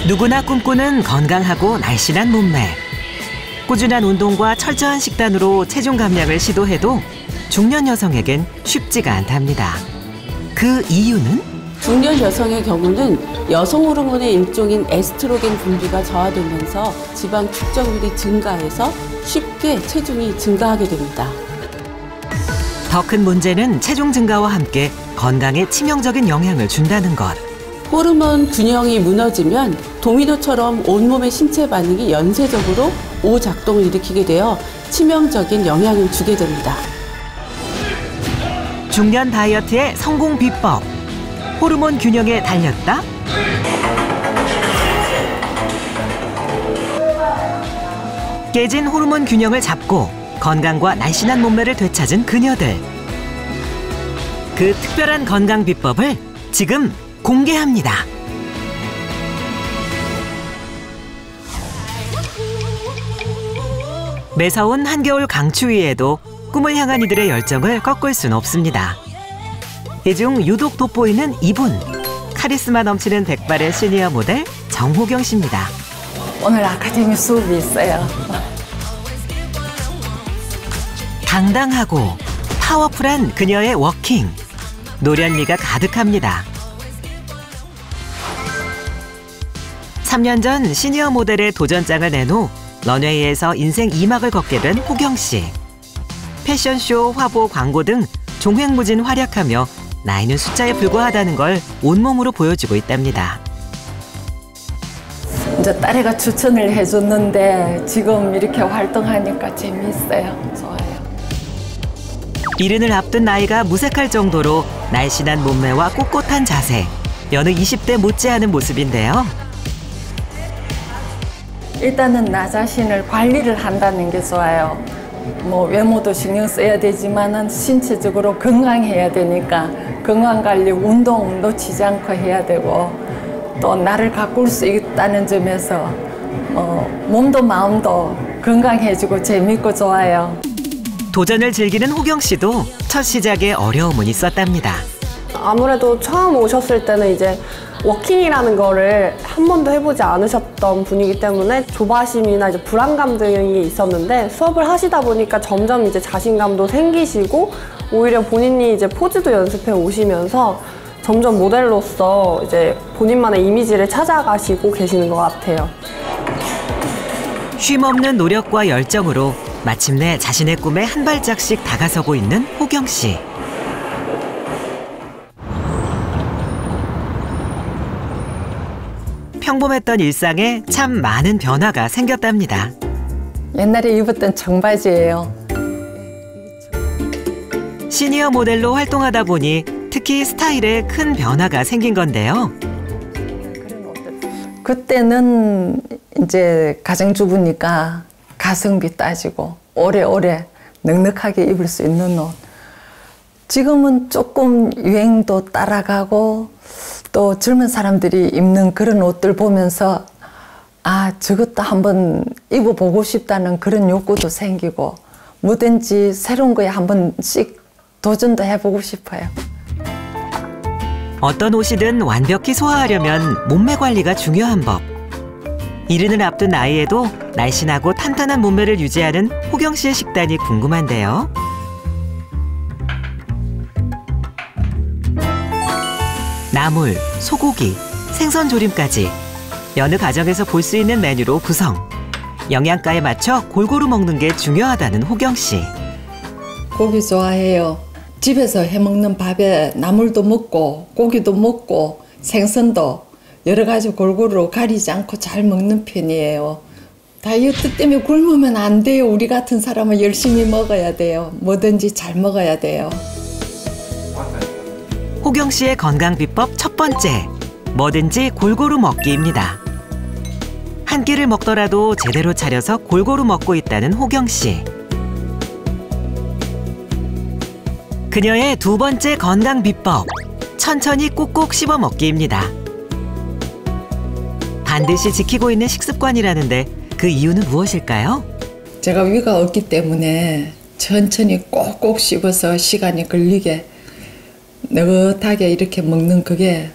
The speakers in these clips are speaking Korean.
누구나 꿈꾸는 건강하고 날씬한 몸매. 꾸준한 운동과 철저한 식단으로 체중 감량을 시도해도 중년 여성에겐 쉽지가 않답니다. 그 이유는? 중년 여성의 경우는 여성 호르몬의 일종인 에스트로겐 분비가 저하되면서 지방 축적률이 증가해서 쉽게 체중이 증가하게 됩니다. 더 큰 문제는 체중 증가와 함께 건강에 치명적인 영향을 준다는 것. 호르몬 균형이 무너지면 도미노처럼 온몸의 신체 반응이 연쇄적으로 오작동을 일으키게 되어 치명적인 영향을 주게 됩니다. 중년 다이어트의 성공 비법. 호르몬 균형에 달렸다? 깨진 호르몬 균형을 잡고 건강과 날씬한 몸매를 되찾은 그녀들. 그 특별한 건강 비법을 지금 공개합니다. 매서운 한겨울 강추위에도 꿈을 향한 이들의 열정을 꺾을 순 없습니다. 이 중 유독 돋보이는 이분. 카리스마 넘치는 백발의 시니어 모델 정호경 씨입니다. 오늘 아카데미 수업이 있어요. 당당하고 파워풀한 그녀의 워킹. 노련미가 가득합니다. 3년 전 시니어 모델의 도전장을 내놓 런웨이에서 인생 2막을 걷게 된 호경 씨. 패션쇼, 화보, 광고 등 종횡무진 활약하며 나이는 숫자에 불과하다는 걸 온몸으로 보여주고 있답니다. 이제 딸애가 추천을 해줬는데 지금 이렇게 활동하니까 재미있어요. 좋아요. 이른을 앞둔 나이가 무색할 정도로 날씬한 몸매와 꼿꼿한 자세. 여느 20대 못지않은 모습인데요. 일단은 나 자신을 관리를 한다는 게 좋아요. 뭐 외모도 신경 써야 되지만은 신체적으로 건강해야 되니까 건강 관리, 운동 놓치지 않고 해야 되고 또 나를 가꿀 수 있다는 점에서 몸도 마음도 건강해지고 재밌고 좋아요. 도전을 즐기는 호경 씨도 첫 시작에 어려움은 있었답니다. 아무래도 처음 오셨을 때는 이제 워킹이라는 거를 한 번도 해보지 않으셨던 분이기 때문에 조바심이나 이제 불안감 등이 있었는데 수업을 하시다 보니까 점점 이제 자신감도 생기시고 오히려 본인이 이제 포즈도 연습해 오시면서 점점 모델로서 이제 본인만의 이미지를 찾아가시고 계시는 것 같아요. 쉼없는 노력과 열정으로 마침내 자신의 꿈에 한 발짝씩 다가서고 있는 호경 씨. 평범했던 일상에 참 많은 변화가 생겼답니다. 옛날에 입었던 청바지예요. 시니어 모델로 활동하다 보니 특히 스타일에 큰 변화가 생긴 건데요. 그때는 이제 가정주부니까 가성비 따지고 오래오래 넉넉하게 입을 수 있는 옷. 지금은 조금 유행도 따라가고 또 젊은 사람들이 입는 그런 옷들 보면서 아, 저것도 한번 입어보고 싶다는 그런 욕구도 생기고 뭐든지 새로운 거에 한 번씩 도전도 해보고 싶어요. 어떤 옷이든 완벽히 소화하려면 몸매 관리가 중요한 법. 이른을 앞둔 나이에도 날씬하고 탄탄한 몸매를 유지하는 호경 씨의 식단이 궁금한데요. 나물, 소고기, 생선 조림까지 여느 가정에서 볼 수 있는 메뉴로 구성. 영양가에 맞춰 골고루 먹는 게 중요하다는 호경 씨. 고기 좋아해요. 집에서 해먹는 밥에 나물도 먹고 고기도 먹고 생선도 여러 가지 골고루 가리지 않고 잘 먹는 편이에요. 다이어트 때문에 굶으면 안 돼요. 우리 같은 사람은 열심히 먹어야 돼요. 뭐든지 잘 먹어야 돼요. 호경 씨의 건강 비법 첫 번째, 뭐든지 골고루 먹기입니다. 한 끼를 먹더라도 제대로 차려서 골고루 먹고 있다는 호경 씨. 그녀의 두 번째 건강 비법, 천천히 꼭꼭 씹어 먹기입니다. 반드시 지키고 있는 식습관이라는데 그 이유는 무엇일까요? 제가 위가 없기 때문에 천천히 꼭꼭 씹어서 시간이 걸리게 느긋하게 이렇게 먹는 그게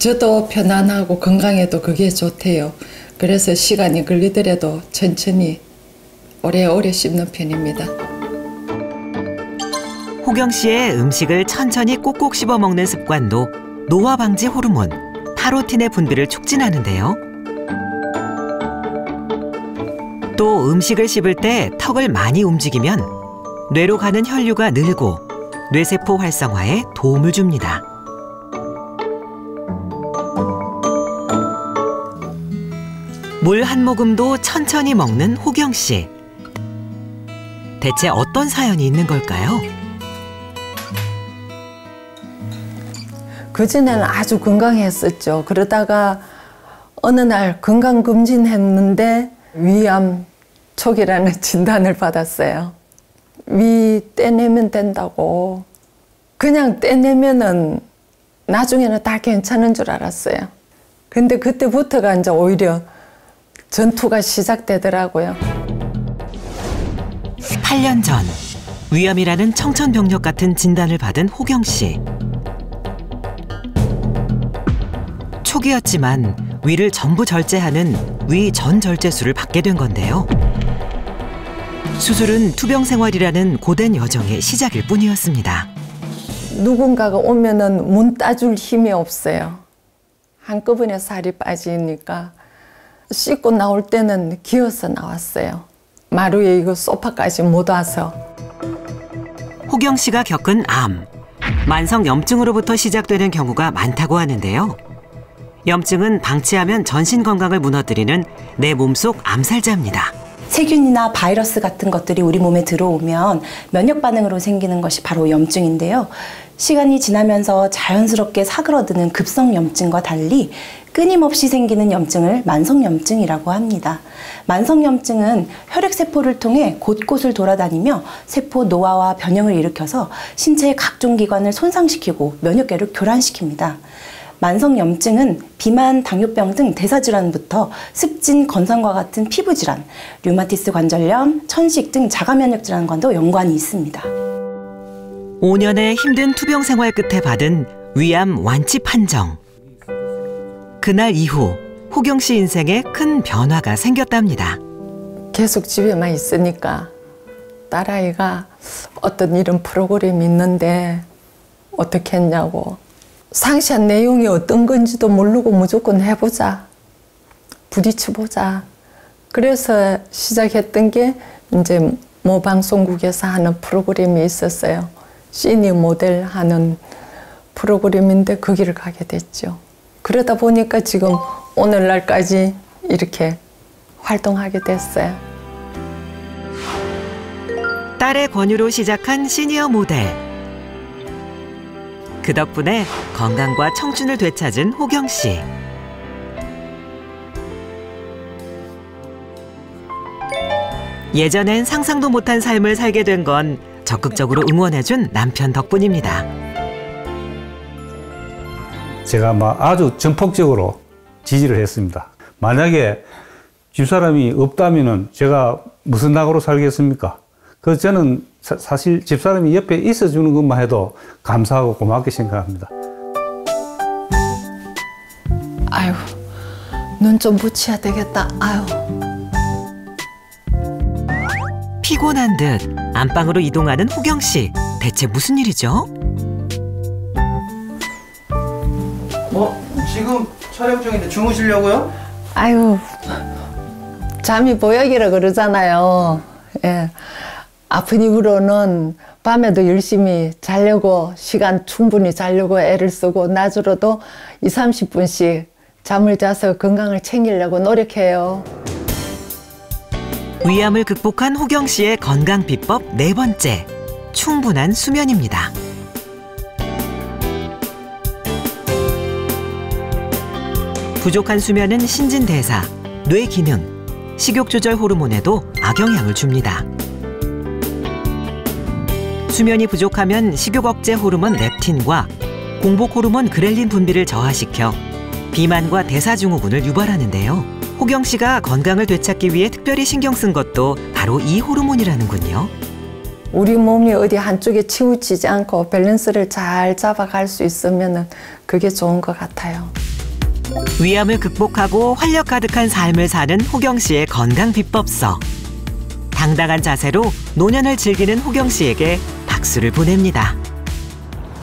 저도 편안하고 건강에도 그게 좋대요. 그래서 시간이 걸리더라도 천천히 오래오래 씹는 편입니다. 호경 씨의 음식을 천천히 꼭꼭 씹어 먹는 습관도 노화 방지 호르몬 파로틴의 분비를 촉진하는데요. 또 음식을 씹을 때 턱을 많이 움직이면 뇌로 가는 혈류가 늘고 뇌세포 활성화에 도움을 줍니다. 물 한 모금도 천천히 먹는 호경 씨. 대체 어떤 사연이 있는 걸까요? 그전에는 아주 건강했었죠. 그러다가 어느 날 건강검진했는데 위암 초기라는 진단을 받았어요. 위 떼내면 된다고. 그냥 떼내면은 나중에는 다 괜찮은 줄 알았어요. 근데 그때부터가 이제 오히려 전투가 시작되더라고요. 8년 전 위암이라는 청천벽력 같은 진단을 받은 호경 씨. 초기였지만 위를 전부 절제하는 위 전절제술을 받게 된 건데요. 수술은 투병 생활이라는 고된 여정의 시작일 뿐이었습니다. 누군가가 오면은 문 따줄 힘이 없어요. 한꺼번에 살이 빠지니까 씻고 나올 때는 기어서 나왔어요. 마루에 이거 소파까지 못 와서. 호경 씨가 겪은 암, 만성 염증으로부터 시작되는 경우가 많다고 하는데요. 염증은 방치하면 전신 건강을 무너뜨리는 내 몸속 암살자입니다. 세균이나 바이러스 같은 것들이 우리 몸에 들어오면 면역 반응으로 생기는 것이 바로 염증인데요. 시간이 지나면서 자연스럽게 사그러드는 급성 염증과 달리 끊임없이 생기는 염증을 만성염증이라고 합니다. 만성염증은 혈액세포를 통해 곳곳을 돌아다니며 세포 노화와 변형을 일으켜서 신체의 각종 기관을 손상시키고 면역계를 교란시킵니다. 만성염증은 비만, 당뇨병 등 대사질환부터 습진, 건성과 같은 피부질환, 류마티스 관절염, 천식 등 자가면역질환과도 연관이 있습니다. 5년의 힘든 투병 생활 끝에 받은 위암 완치 판정. 그날 이후 호경 씨 인생에 큰 변화가 생겼답니다. 계속 집에만 있으니까 딸아이가 어떤 이런 프로그램이 있는데 어떻게 했냐고. 상세한 내용이 어떤 건지도 모르고 무조건 해보자. 부딪혀보자. 그래서 시작했던 게 이제 모 방송국에서 하는 프로그램이 있었어요. 시니어 모델 하는 프로그램인데 거기를 가게 됐죠. 그러다 보니까 지금 오늘날까지 이렇게 활동하게 됐어요. 딸의 권유로 시작한 시니어 모델. 그 덕분에 건강과 청춘을 되찾은 호경 씨. 예전엔 상상도 못한 삶을 살게 된 건 적극적으로 응원해준 남편 덕분입니다. 제가 아주 전폭적으로 지지를 했습니다. 만약에 집사람이 없다면 제가 무슨 낙으로 살겠습니까? 그래서 저는 사실 집사람이 옆에 있어주는 것만 해도 감사하고 고맙게 생각합니다. 아유, 눈 좀 붙여야 되겠다. 아유. 피곤한 듯 안방으로 이동하는 호경 씨. 대체 무슨 일이죠? 지금 촬영 중인데 주무시려고요? 아유, 잠이 보약이라 그러잖아요. 예. 아픈 이후로는 밤에도 열심히 자려고, 시간 충분히 자려고 애를 쓰고 낮으로도 20-30분씩 잠을 자서 건강을 챙기려고 노력해요. 위암을 극복한 호경 씨의 건강 비법 4번째, 충분한 수면입니다. 부족한 수면은 신진대사, 뇌 기능, 식욕 조절 호르몬에도 악영향을 줍니다. 수면이 부족하면 식욕 억제 호르몬 렙틴과 공복 호르몬 그렐린 분비를 저하시켜 비만과 대사증후군을 유발하는데요. 호경 씨가 건강을 되찾기 위해 특별히 신경 쓴 것도 바로 이 호르몬이라는군요. 우리 몸이 어디 한쪽에 치우치지 않고 밸런스를 잘 잡아갈 수 있으면 그게 좋은 것 같아요. 위암을 극복하고 활력 가득한 삶을 사는 호경 씨의 건강 비법서. 당당한 자세로 노년을 즐기는 호경 씨에게 박수를 보냅니다.